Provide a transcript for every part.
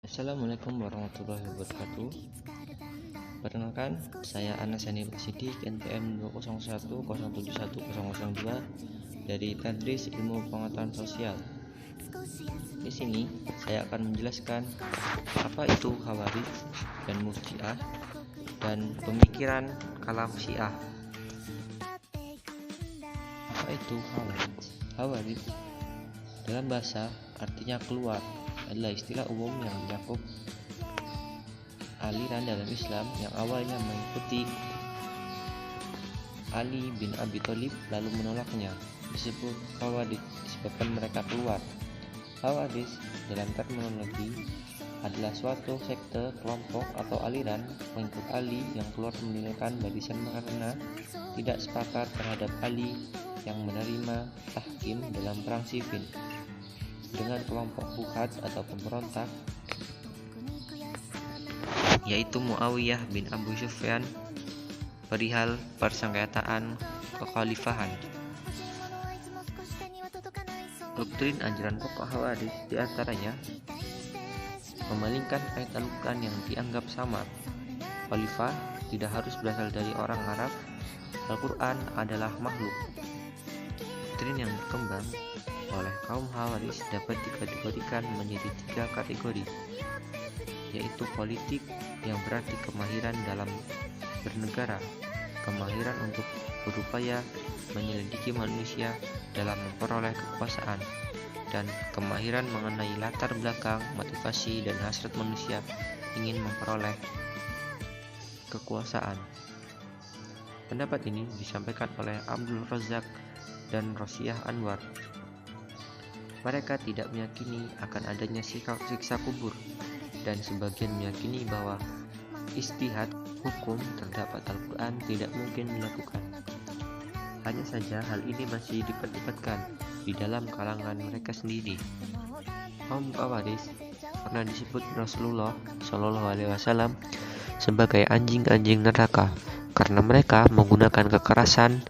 Assalamualaikum warahmatullahi wabarakatuh. Perkenalkan, saya Anas Yani Sidik, NPM 201071002 dari Tadris Ilmu Pengetahuan Sosial. Di sini saya akan menjelaskan apa itu Khawarij dan Murji'ah dan pemikiran kalam Syiah. Apa itu Khawarij? Khawarij dalam bahasa artinya keluar, adalah istilah umum yang mencakup aliran dalam Islam yang awalnya mengikuti Ali bin Abi Thalib lalu menolaknya. Disebut Khawarij disebabkan mereka keluar. Khawarij dalam terminologi adalah suatu sekte, kelompok, atau aliran pengikut Ali yang keluar meninggalkan barisan karena tidak sepakat terhadap Ali yang menerima tahkim dalam perang Siffin dengan kelompok Bukhad atau pemberontak, yaitu Muawiyah bin Abu Sufyan perihal persengketaan kekhalifahan. Doktrin ajaran pokok Khawarij diantaranya memalingkan ayat Al-Quran yang dianggap samar. Khalifah tidak harus berasal dari orang Arab. Al-Quran adalah makhluk. Doktrin yang berkembang oleh kaum Khawarij dapat dikategorikan menjadi 3 kategori, yaitu politik yang berarti kemahiran dalam bernegara, kemahiran untuk berupaya menyelidiki manusia dalam memperoleh kekuasaan, dan kemahiran mengenai latar belakang, motivasi, dan hasrat manusia ingin memperoleh kekuasaan. Pendapat ini disampaikan oleh Abdul Razak dan Rosiah Anwar. Mereka tidak meyakini akan adanya siksa kubur, dan sebagian meyakini bahwa ijtihad hukum terdapat Al-Quran tidak mungkin dilakukan. Hanya saja hal ini masih diperdebatkan di dalam kalangan mereka sendiri. Kaum Khawarij pernah disebut Rasulullah SAW sebagai anjing-anjing neraka karena mereka menggunakan kekerasan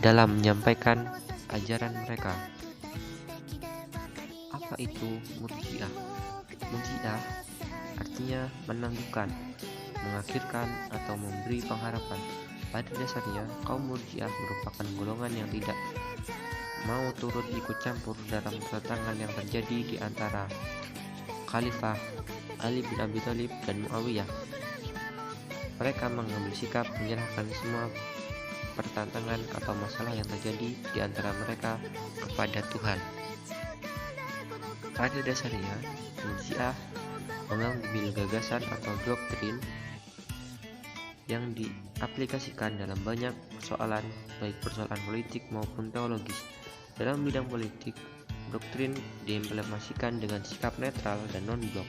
dalam menyampaikan ajaran mereka. Apa itu Murji'ah? Murji'ah artinya menangguhkan, mengakhirkan, atau memberi pengharapan. Pada dasarnya, kaum Murji'ah merupakan golongan yang tidak mau turut ikut campur dalam pertentangan yang terjadi di antara Khalifah Ali bin Abi Thalib dan Muawiyah. Mereka mengambil sikap menyerahkan semua pertentangan atau masalah yang terjadi di antara mereka kepada Tuhan. Pada dasarnya, Murji'ah mengambil gagasan atau doktrin yang diaplikasikan dalam banyak persoalan, baik persoalan politik maupun teologis. Dalam bidang politik, doktrin diimplementasikan dengan sikap netral dan non-blok,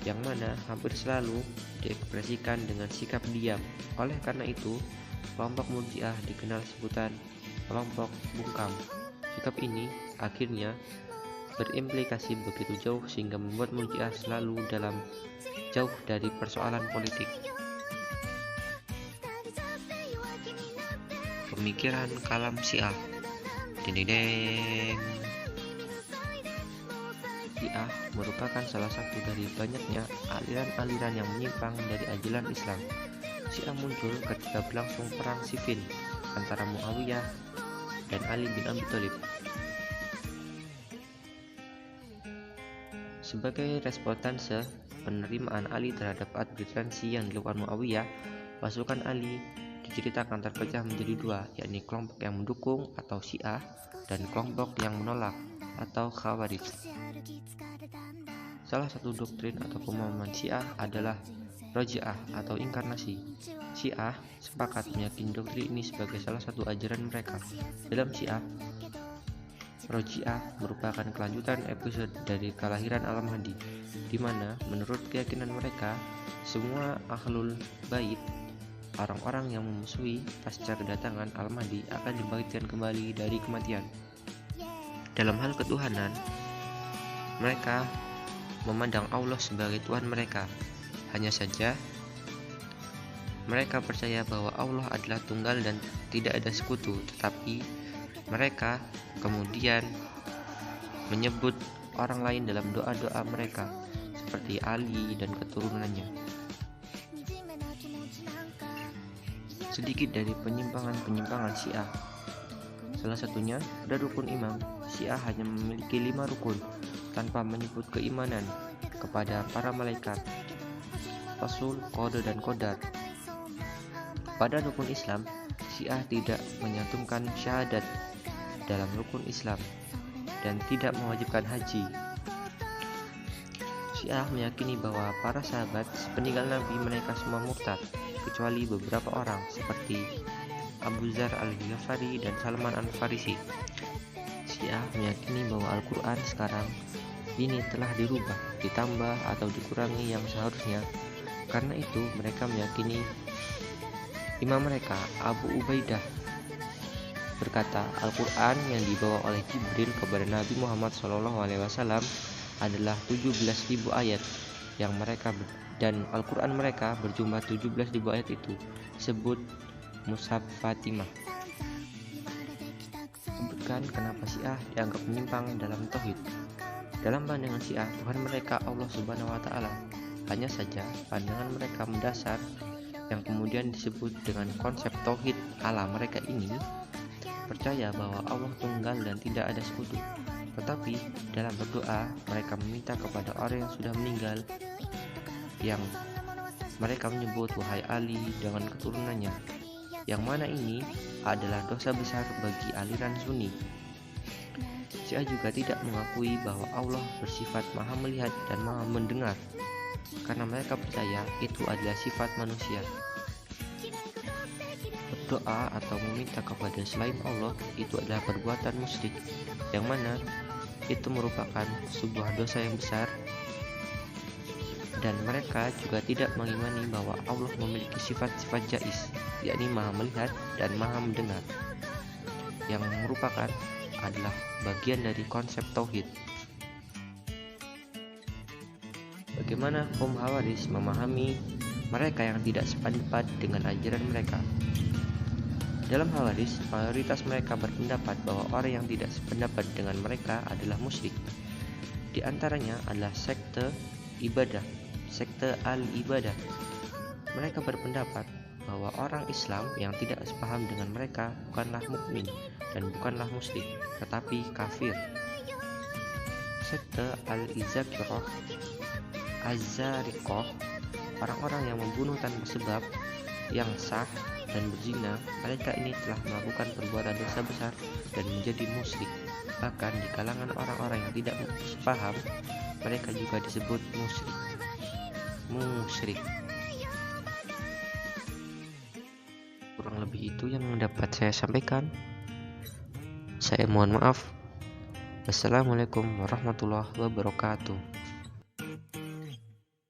yang mana hampir selalu diekspresikan dengan sikap diam. Oleh karena itu, kelompok Murji'ah dikenal sebutan kelompok bungkam. Sikap ini akhirnya berimplikasi begitu jauh sehingga membuat Murji'ah selalu jauh dari persoalan politik. Pemikiran kalam Syiah. Syiah merupakan salah satu dari banyaknya aliran-aliran yang menyimpang dari ajaran Islam. Syiah muncul ketika berlangsung perang Siffin antara Muawiyah dan Ali bin Abi Thalib. Sebagai responsase penerimaan Ali terhadap advertensi yang dilakukan Muawiyah, pasukan Ali diceritakan terpecah menjadi 2, yakni kelompok yang mendukung atau Syiah dan kelompok yang menolak atau Khawarij. Salah satu doktrin atau pemahaman Syiah adalah Roji'ah atau inkarnasi. Syiah sepakat meyakini doktrin ini sebagai salah satu ajaran mereka. Dalam Syiah, Roji'ah merupakan kelanjutan episode dari kelahiran Al-Mahdi, di mana menurut keyakinan mereka, semua ahlul bait, orang-orang yang memusuhi pasca kedatangan Al-Mahdi, akan dibangkitkan kembali dari kematian. Dalam hal ketuhanan, mereka memandang Allah sebagai Tuhan mereka. Hanya saja, mereka percaya bahwa Allah adalah tunggal dan tidak ada sekutu, tetapi mereka kemudian menyebut orang lain dalam doa-doa mereka. seperti Ali dan keturunannya. Sedikit dari penyimpangan Syiah. Salah satunya, pada rukun imam, Syiah hanya memiliki 5 rukun tanpa menyebut keimanan kepada para malaikat, Rasul, Qada, dan Qadar. Pada rukun Islam, Syiah tidak menyantumkan syahadat dalam rukun Islam dan tidak mewajibkan haji. Syiah meyakini bahwa para sahabat sepeninggal Nabi mereka semua murtad, kecuali beberapa orang seperti Abu Dzar al-Ghifari dan Salman al-Farisi. Syiah meyakini bahwa Al-Quran sekarang ini telah dirubah, ditambah atau dikurangi yang seharusnya. Karena itu mereka meyakini imam mereka, Abu Ubaidah, berkata Al-Quran yang dibawa oleh Jibril kepada Nabi Muhammad SAW adalah 17.000 ayat yang mereka dan Al-Quran mereka berjumlah 17.000 ayat itu disebut Mushaf Fatimah. Sebutkan kenapa Syiah dianggap menyimpang dalam tauhid. Dalam pandangan Syiah, Tuhan mereka Allah Subhanahu wa taala. Hanya saja pandangan mereka mendasar yang kemudian disebut dengan konsep tauhid Allah mereka ini percaya bahwa Allah tunggal dan tidak ada sekutu. Tetapi dalam berdoa mereka meminta kepada orang yang sudah meninggal, yang mereka menyebut wahai Ali dengan keturunannya, yang mana ini adalah dosa besar bagi aliran Sunni. Syiah juga tidak mengakui bahwa Allah bersifat maha melihat dan maha mendengar, karena mereka percaya itu adalah sifat manusia. Berdoa atau meminta kepada selain Allah itu adalah perbuatan musyrik, yang mana itu merupakan sebuah dosa yang besar. Dan mereka juga tidak mengimani bahwa Allah memiliki sifat-sifat jaiz, yakni maha melihat dan maha mendengar, yang merupakan adalah bagian dari konsep tauhid. Bagaimana kaum Khawarij memahami mereka yang tidak sependapat dengan ajaran mereka? Dalam Khawarij, mayoritas mereka berpendapat bahwa orang yang tidak sependapat dengan mereka adalah musyrik. Di antaranya adalah sekte ibadah, sekte al-ibadah. Mereka berpendapat bahwa orang Islam yang tidak sepaham dengan mereka bukanlah mukmin dan bukanlah musyrik, tetapi kafir. Sekte al-Izakirah, Az-Zariqah, orang-orang yang membunuh tanpa sebab yang sah dan berzina, mereka ini telah melakukan perbuatan dosa besar dan menjadi musyrik. Bahkan di kalangan orang-orang yang tidak sepaham, mereka juga disebut musyrik. Kurang lebih itu yang dapat saya sampaikan. Saya mohon maaf. Wassalamualaikum warahmatullahi wabarakatuh.